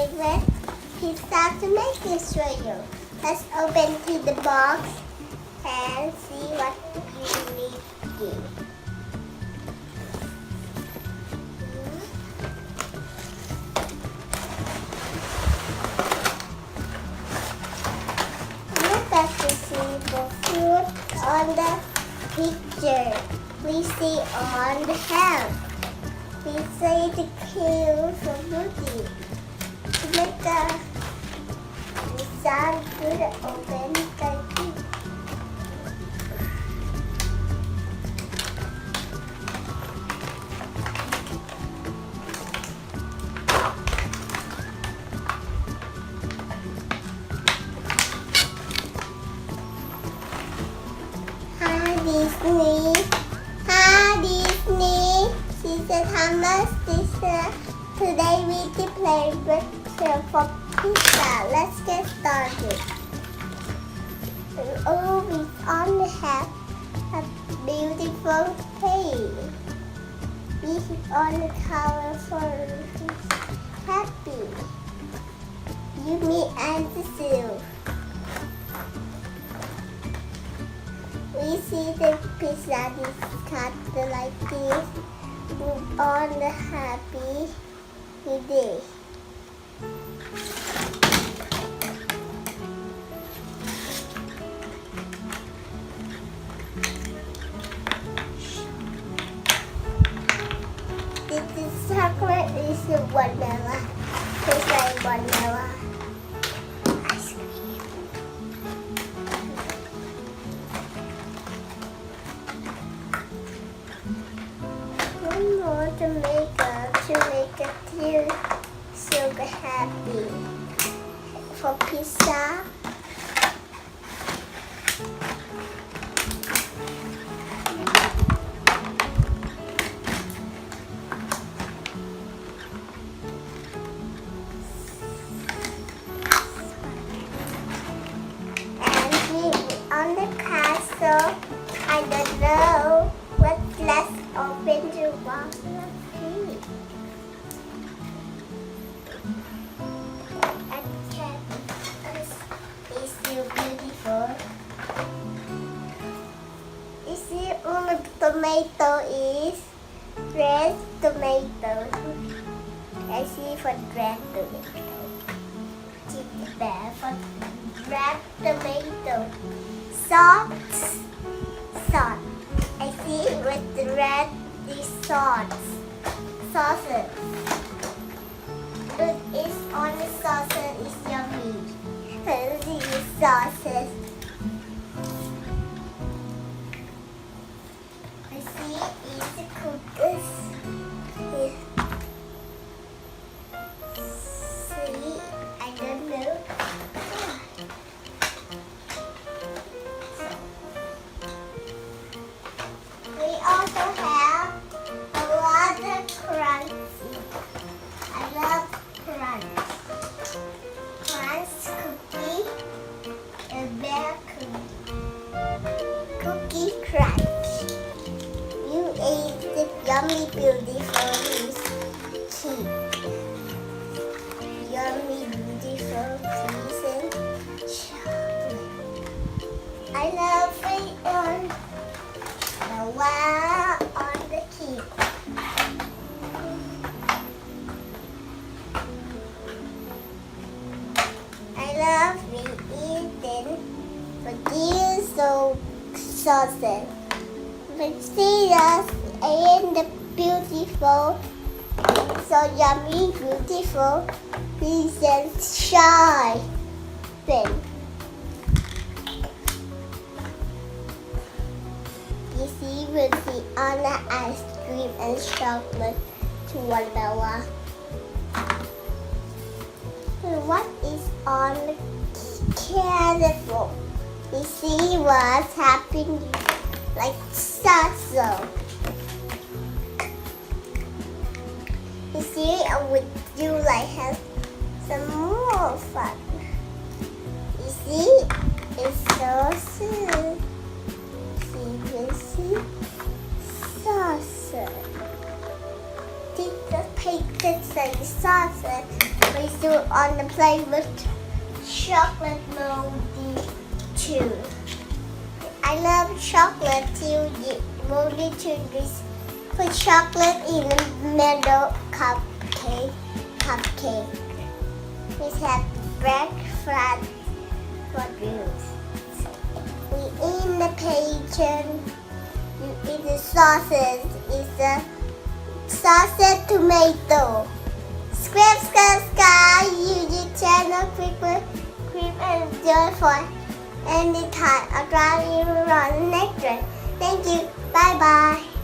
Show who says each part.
Speaker 1: favorite pizza to make this for you. Let's open to the box and see what we need to do. Look at the simple fruit on the picture. We see on the hand. We say the kill for beauty. To make the design good open tightly. Hi Disney. She's a Thomas Disney. Today we can play picture for pizza. Let's get started. Oh, we only have a beautiful page. We only colorful happy. You, me, and the zoo. We see the pizza is cut like this. Move on the happy day. This is chocolate. This is vanilla. It's like vanilla. Ice cream. One more to make a tear super happy for pizza. And here on the castle, I don't know what's left open to walk the feet. And is still beautiful. You see, on the tomato is red tomato. I see for red tomato. Chili bear for red tomato. Salt. I see with the red is sauces. Look, it's on the sauces is yummy. These sauces. I see it's the cookies. See, I don't know. We also have a lot of crunchy. I love crunch. Crunch cookie and bear cookie crunch. You ate the yummy beautiful cheese. Yummy beautiful cheese and chocolate. I love it on the wall on the key. I love eating the sauces. But see us and the beautiful, so yummy, beautiful, piece and shy thing. You see, we'll see on the ice cream and chocolate to vanilla. What is on the careful? You see what's happening like so. You see, I would do like have some more fun. You see, it's so soon. See, saucer. Take the pages and saucer. Please do it on the plate with chocolate moldy too. I love chocolate too. Moldy too. Just put chocolate in the middle cupcake. We have breakfast for Ruth. We eat the bacon. You eat the sausage. It's the sausage tomato. Subscribe, YouTube channel, click and enjoy for any time. I'll drive you around the next one. Thank you. Bye bye.